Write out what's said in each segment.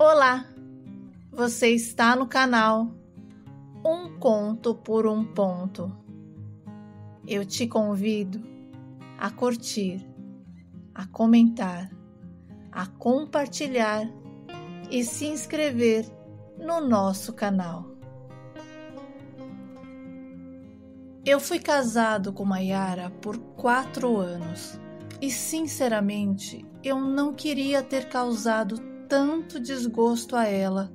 Olá, você está no canal Um Conto por um Ponto. Eu te convido a curtir, a comentar, a compartilhar e se inscrever no nosso canal. Eu fui casado com Mayara por 4 anos e, sinceramente, eu não queria ter causado tanto desgosto a ela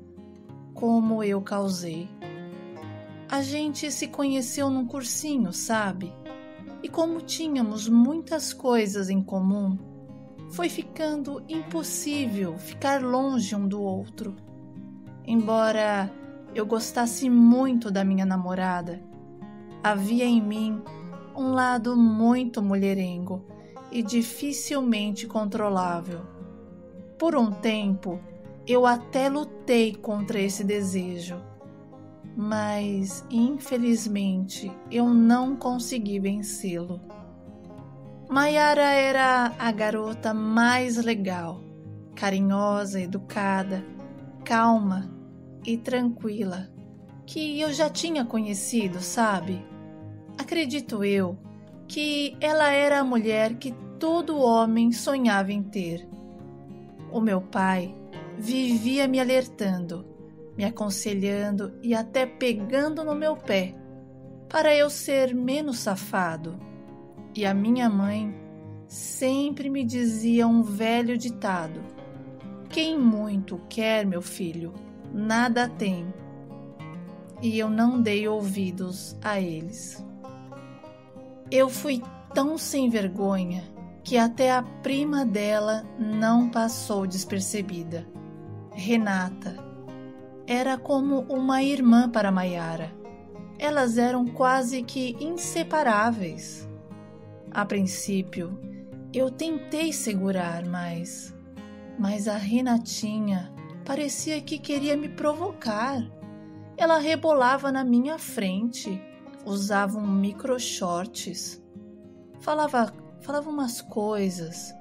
como eu causei. A gente se conheceu num cursinho, sabe? E como tínhamos muitas coisas em comum, foi ficando impossível ficar longe um do outro. Embora eu gostasse muito da minha namorada, havia em mim um lado muito mulherengo e dificilmente controlável. Por um tempo, eu até lutei contra esse desejo, mas infelizmente eu não consegui vencê-lo. Mayara era a garota mais legal, carinhosa, educada, calma e tranquila que eu já tinha conhecido, sabe? Acredito eu que ela era a mulher que todo homem sonhava em ter. O meu pai vivia me alertando, me aconselhando e até pegando no meu pé para eu ser menos safado. E a minha mãe sempre me dizia um velho ditado: quem muito quer, meu filho, nada tem. E eu não dei ouvidos a eles. Eu fui tão sem vergonha que até a prima dela não passou despercebida. Renata era como uma irmã para Mayara. Elas eram quase que inseparáveis. A princípio, eu tentei segurar, mas a Renatinha parecia que queria me provocar. Ela rebolava na minha frente, usava um micro shorts, falava umas coisas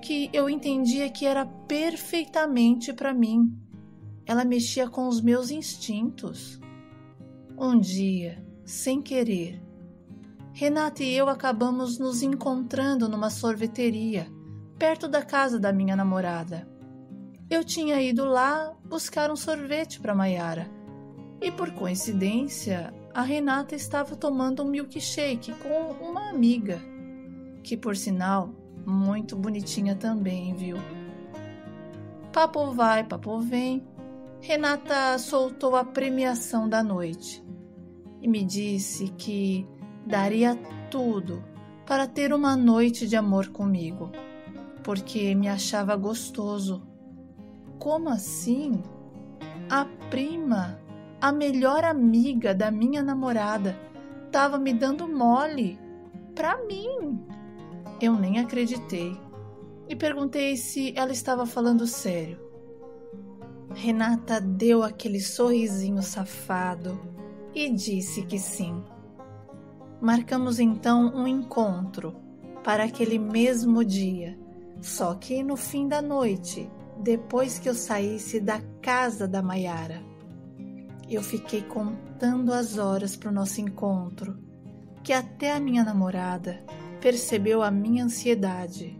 que eu entendia que era perfeitamente para mim. Ela mexia com os meus instintos. Um dia, sem querer, Renata e eu acabamos nos encontrando numa sorveteria, perto da casa da minha namorada. Eu tinha ido lá buscar um sorvete para Mayara e, por coincidência, a Renata estava tomando um milkshake com uma amiga, que, por sinal, muito bonitinha também, viu? Papo vai, papo vem, Renata soltou a premiação da noite e me disse que daria tudo para ter uma noite de amor comigo, porque me achava gostoso. Como assim? A prima, a melhor amiga da minha namorada, estava me dando mole para mim. Eu nem acreditei e perguntei se ela estava falando sério. Renata deu aquele sorrisinho safado e disse que sim. Marcamos então um encontro para aquele mesmo dia, só que no fim da noite, depois que eu saísse da casa da Mayara. Eu fiquei contando as horas para o nosso encontro, que até a minha namorada percebeu a minha ansiedade.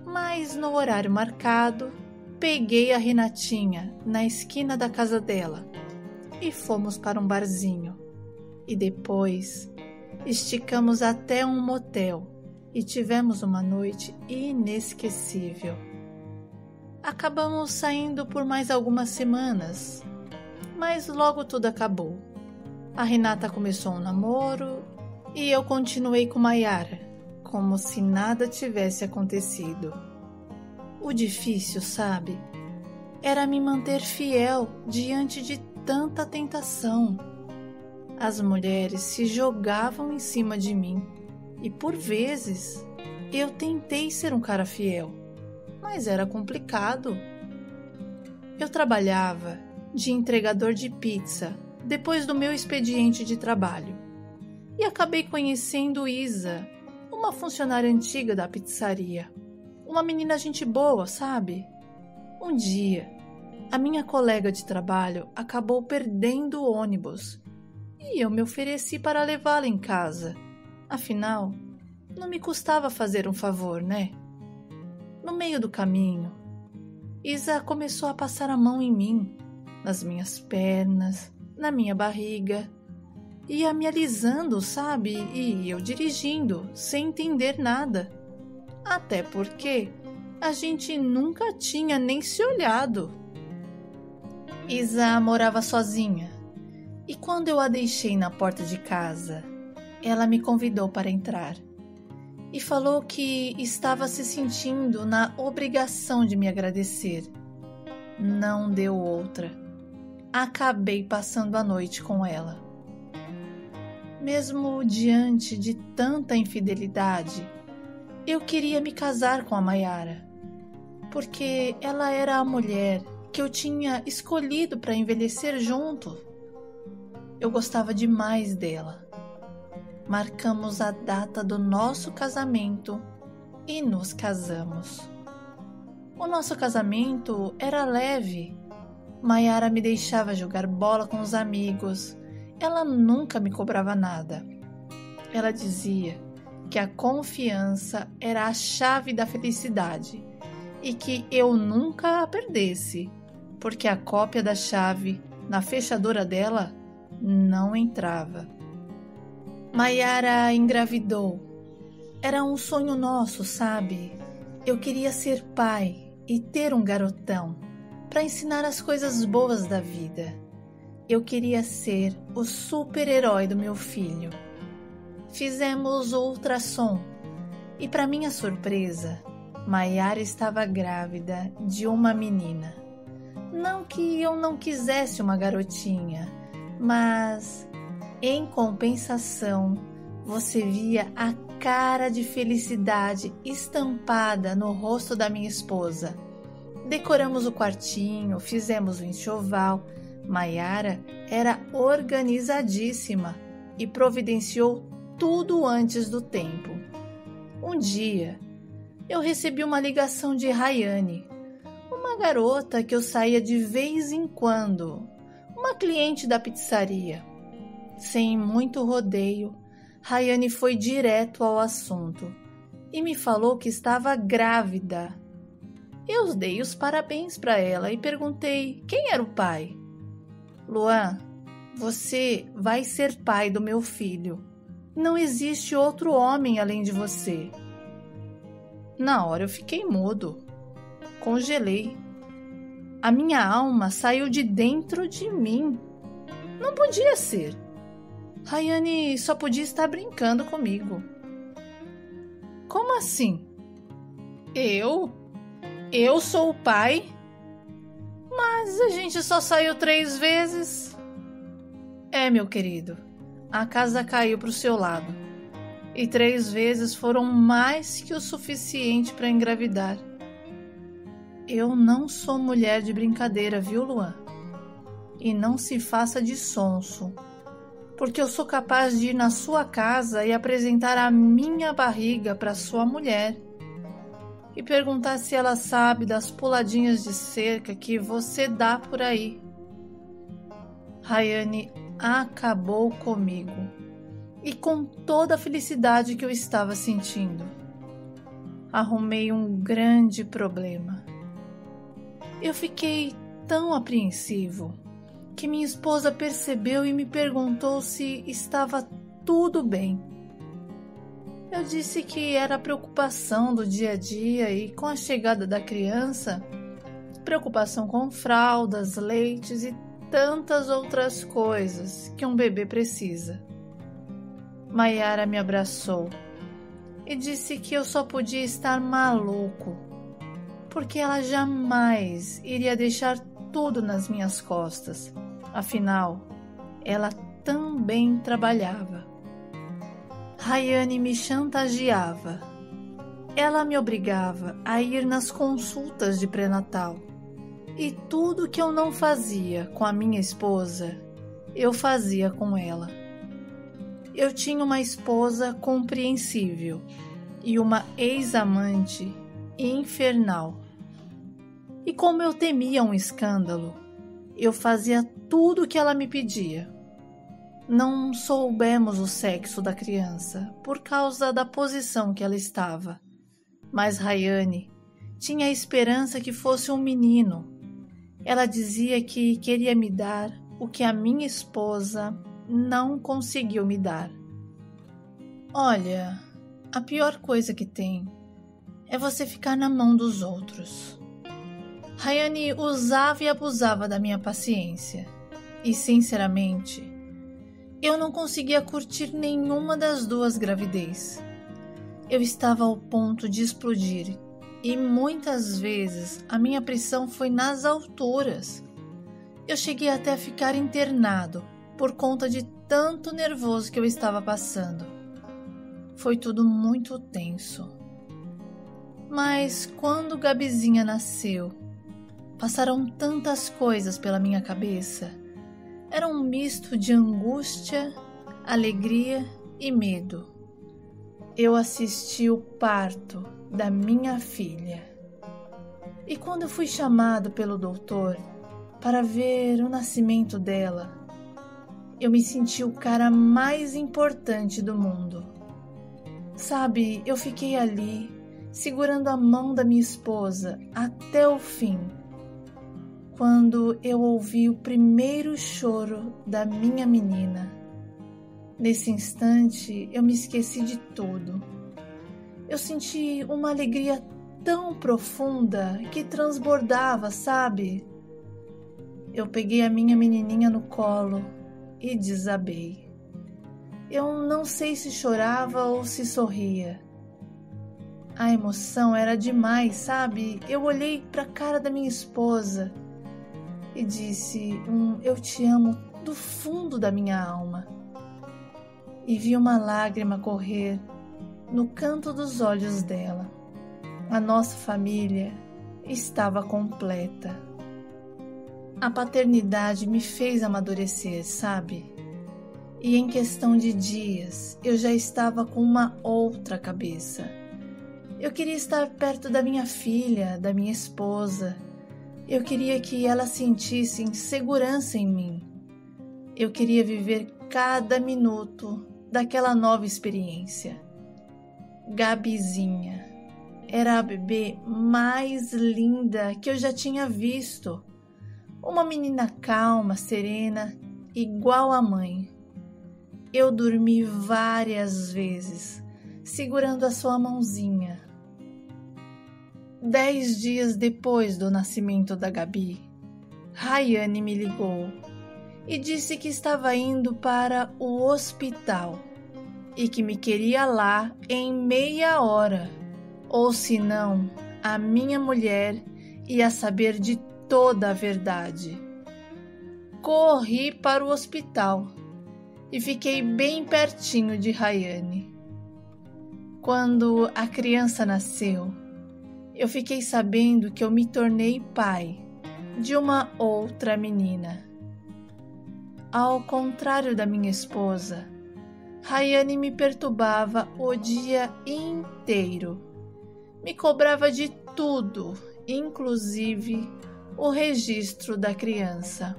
Mas no horário marcado, peguei a Renatinha na esquina da casa dela e fomos para um barzinho. E depois esticamos até um motel e tivemos uma noite inesquecível. Acabamos saindo por mais algumas semanas, mas logo tudo acabou. A Renata começou um namoro e eu continuei com Mayara, como se nada tivesse acontecido. O difícil, sabe, era me manter fiel diante de tanta tentação. As mulheres se jogavam em cima de mim e, por vezes, eu tentei ser um cara fiel, mas era complicado. Eu trabalhava de entregador de pizza depois do meu expediente de trabalho e acabei conhecendo Isa, uma funcionária antiga da pizzaria. Uma menina gente boa, sabe? Um dia, a minha colega de trabalho acabou perdendo o ônibus e eu me ofereci para levá-la em casa. Afinal, não me custava fazer um favor, né? No meio do caminho, Isa começou a passar a mão em mim, nas minhas pernas, na minha barriga. Ia me alisando, sabe? E eu dirigindo, sem entender nada. Até porque a gente nunca tinha nem se olhado. Isa morava sozinha. E quando eu a deixei na porta de casa, ela me convidou para entrar. E falou que estava se sentindo na obrigação de me agradecer. Não deu outra. Acabei passando a noite com ela. Mesmo diante de tanta infidelidade, eu queria me casar com a Maiara, porque ela era a mulher que eu tinha escolhido para envelhecer junto. Eu gostava demais dela. Marcamos a data do nosso casamento e nos casamos. O nosso casamento era leve. Maiara me deixava jogar bola com os amigos. Ela nunca me cobrava nada. Ela dizia que a confiança era a chave da felicidade e que eu nunca a perdesse, porque a cópia da chave na fechadura dela não entrava. Maiara engravidou. Era um sonho nosso, sabe? Eu queria ser pai e ter um garotão para ensinar as coisas boas da vida. Eu queria ser o super-herói do meu filho. Fizemos o ultrassom e, para minha surpresa, Maiara estava grávida de uma menina. Não que eu não quisesse uma garotinha, mas em compensação, você via a cara de felicidade estampada no rosto da minha esposa. Decoramos o quartinho, fizemos o enxoval. Maiara era organizadíssima e providenciou tudo antes do tempo. Um dia, eu recebi uma ligação de Rayane, uma garota que eu saía de vez em quando, uma cliente da pizzaria. Sem muito rodeio, Rayane foi direto ao assunto e me falou que estava grávida. Eu dei os parabéns para ela e perguntei quem era o pai. Luan, você vai ser pai do meu filho. Não existe outro homem além de você. Na hora eu fiquei mudo. Congelei. A minha alma saiu de dentro de mim. Não podia ser. Rayane só podia estar brincando comigo. Como assim? Eu sou o pai? Mas a gente só saiu 3 vezes. É, meu querido, a casa caiu para o seu lado. E 3 vezes foram mais que o suficiente para engravidar. Eu não sou mulher de brincadeira, viu, Luan? E não se faça de sonso, porque eu sou capaz de ir na sua casa e apresentar a minha barriga para sua mulher e perguntar se ela sabe das puladinhas de cerca que você dá por aí. Rayane acabou comigo e com toda a felicidade que eu estava sentindo. Arrumei um grande problema. Eu fiquei tão apreensivo que minha esposa percebeu e me perguntou se estava tudo bem. Eu disse que era preocupação do dia a dia e, com a chegada da criança, preocupação com fraldas, leites e tantas outras coisas que um bebê precisa. Maiara me abraçou e disse que eu só podia estar maluco, porque ela jamais iria deixar tudo nas minhas costas. Afinal, ela também trabalhava. Rayane me chantageava. Ela me obrigava a ir nas consultas de pré-natal. E tudo que eu não fazia com a minha esposa, eu fazia com ela. Eu tinha uma esposa compreensível e uma ex-amante infernal. E como eu temia um escândalo, eu fazia tudo o que ela me pedia. Não soubemos o sexo da criança por causa da posição que ela estava, mas Rayane tinha a esperança que fosse um menino. Ela dizia que queria me dar o que a minha esposa não conseguiu me dar. Olha, a pior coisa que tem é você ficar na mão dos outros. Rayane usava e abusava da minha paciência e, sinceramente, eu não conseguia curtir nenhuma das duas gravidez. Eu estava ao ponto de explodir e muitas vezes a minha pressão foi nas alturas. Eu cheguei até a ficar internado por conta de tanto nervoso que eu estava passando. Foi tudo muito tenso. Mas quando Gabizinha nasceu, passaram tantas coisas pela minha cabeça. Era um misto de angústia, alegria e medo. Eu assisti o parto da minha filha. E quando eu fui chamado pelo doutor para ver o nascimento dela, eu me senti o cara mais importante do mundo. Sabe, eu fiquei ali, segurando a mão da minha esposa até o fim. Quando eu ouvi o primeiro choro da minha menina, nesse instante eu me esqueci de tudo. Eu senti uma alegria tão profunda que transbordava, sabe? Eu peguei a minha menininha no colo e desabei. Eu não sei se chorava ou se sorria. A emoção era demais, sabe? Eu olhei para a cara da minha esposa e disse eu te amo do fundo da minha alma. E vi uma lágrima correr no canto dos olhos dela. A nossa família estava completa. A paternidade me fez amadurecer, sabe? E em questão de dias, eu já estava com uma outra cabeça. Eu queria estar perto da minha filha, da minha esposa. Eu queria que ela sentisse segurança em mim. Eu queria viver cada minuto daquela nova experiência. Gabizinha era a bebê mais linda que eu já tinha visto. Uma menina calma, serena, igual à mãe. Eu dormi várias vezes, segurando a sua mãozinha. 10 dias depois do nascimento da Gabi, Rayane me ligou e disse que estava indo para o hospital e que me queria lá em meia hora, ou senão a minha mulher ia saber de toda a verdade. Corri para o hospital e fiquei bem pertinho de Rayane. Quando a criança nasceu, eu fiquei sabendo que eu me tornei pai de uma outra menina. Ao contrário da minha esposa, Rayane me perturbava o dia inteiro. Me cobrava de tudo, inclusive o registro da criança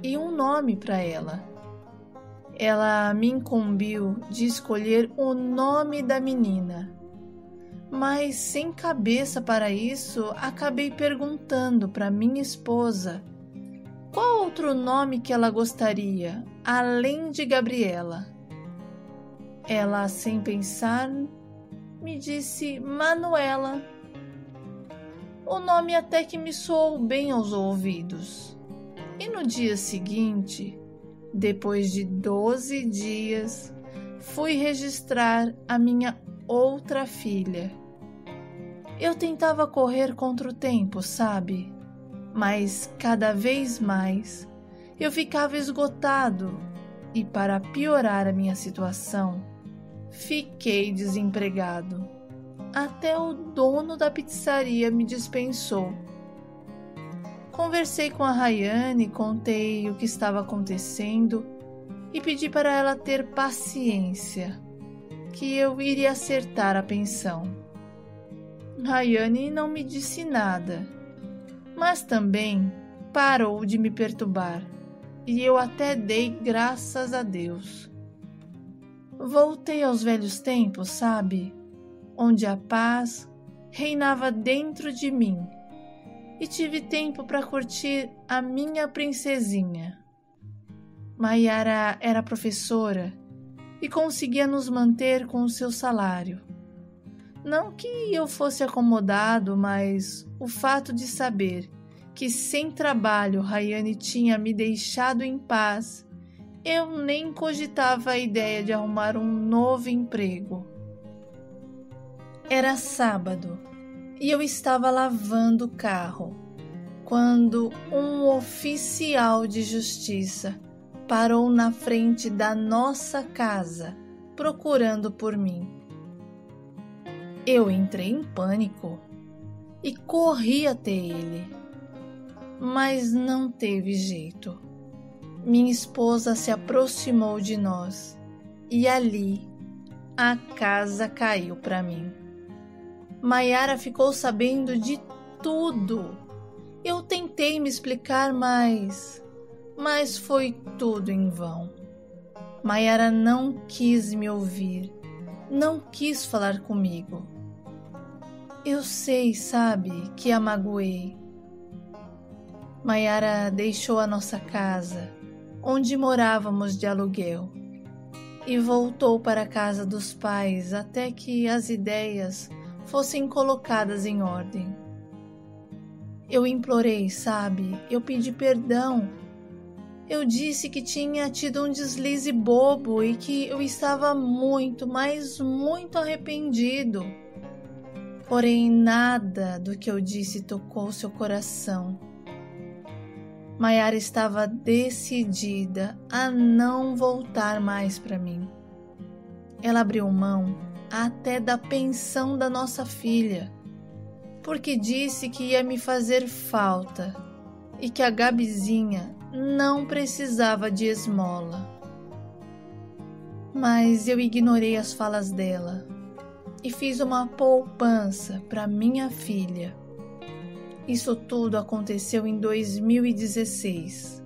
e um nome para ela. Ela me incumbiu de escolher o nome da menina, mas sem cabeça para isso, acabei perguntando para minha esposa qual outro nome que ela gostaria, além de Gabriela. Ela, sem pensar, me disse Manuela. O nome até que me soou bem aos ouvidos. E no dia seguinte, depois de 12 dias, fui registrar a minha outra filha. Eu tentava correr contra o tempo, sabe? Mas cada vez mais eu ficava esgotado e, para piorar a minha situação, fiquei desempregado. Até o dono da pizzaria me dispensou. Conversei com a Rayane, contei o que estava acontecendo e pedi para ela ter paciência, que eu iria acertar a pensão. Rayane não me disse nada. mas também parou de me perturbar e eu até dei graças a Deus. Voltei aos velhos tempos, sabe? Onde a paz reinava dentro de mim e tive tempo para curtir a minha princesinha. Maiara era professora e conseguia nos manter com o seu salário. Não que eu fosse acomodado, mas o fato de saber que sem trabalho Rayane tinha me deixado em paz, eu nem cogitava a ideia de arrumar um novo emprego. Era sábado e eu estava lavando o carro quando um oficial de justiça parou na frente da nossa casa procurando por mim. Eu entrei em pânico e corri até ele, mas não teve jeito. Minha esposa se aproximou de nós e ali a casa caiu para mim. Maiara ficou sabendo de tudo. Eu tentei me explicar, mas foi tudo em vão. Maiara não quis me ouvir, não quis falar comigo. Eu sei, sabe, que a magoei. Maiara deixou a nossa casa, onde morávamos de aluguel, e voltou para a casa dos pais até que as ideias fossem colocadas em ordem. Eu implorei, sabe? Eu pedi perdão. Eu disse que tinha tido um deslize bobo e que eu estava muito, mas muito arrependido. Porém, nada do que eu disse tocou seu coração. Maiara estava decidida a não voltar mais para mim. Ela abriu mão até da pensão da nossa filha, porque disse que ia me fazer falta e que a Gabizinha não precisava de esmola. Mas eu ignorei as falas dela e fiz uma poupança para minha filha. Isso tudo aconteceu em 2016.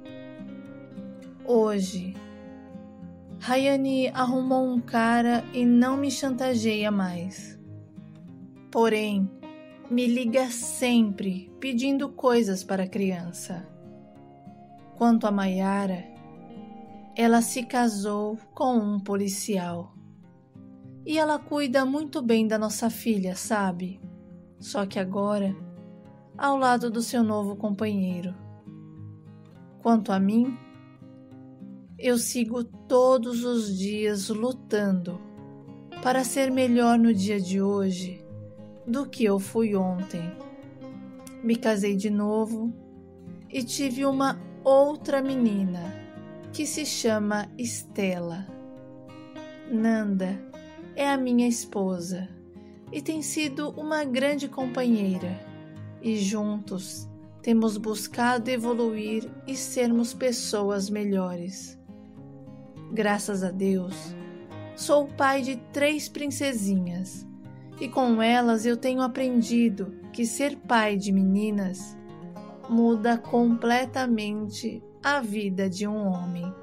Hoje, Rayane arrumou um cara e não me chantageia mais. Porém, me liga sempre pedindo coisas para a criança. Quanto a Maiara, ela se casou com um policial. E ela cuida muito bem da nossa filha, sabe? Só que agora, ao lado do seu novo companheiro. Quanto a mim, eu sigo todos os dias lutando para ser melhor no dia de hoje do que eu fui ontem. Me casei de novo e tive uma outra menina que se chama Estela. Nanda é a minha esposa e tem sido uma grande companheira, e juntos temos buscado evoluir e sermos pessoas melhores. Graças a Deus, sou o pai de 3 princesinhas e com elas eu tenho aprendido que ser pai de meninas muda completamente a vida de um homem.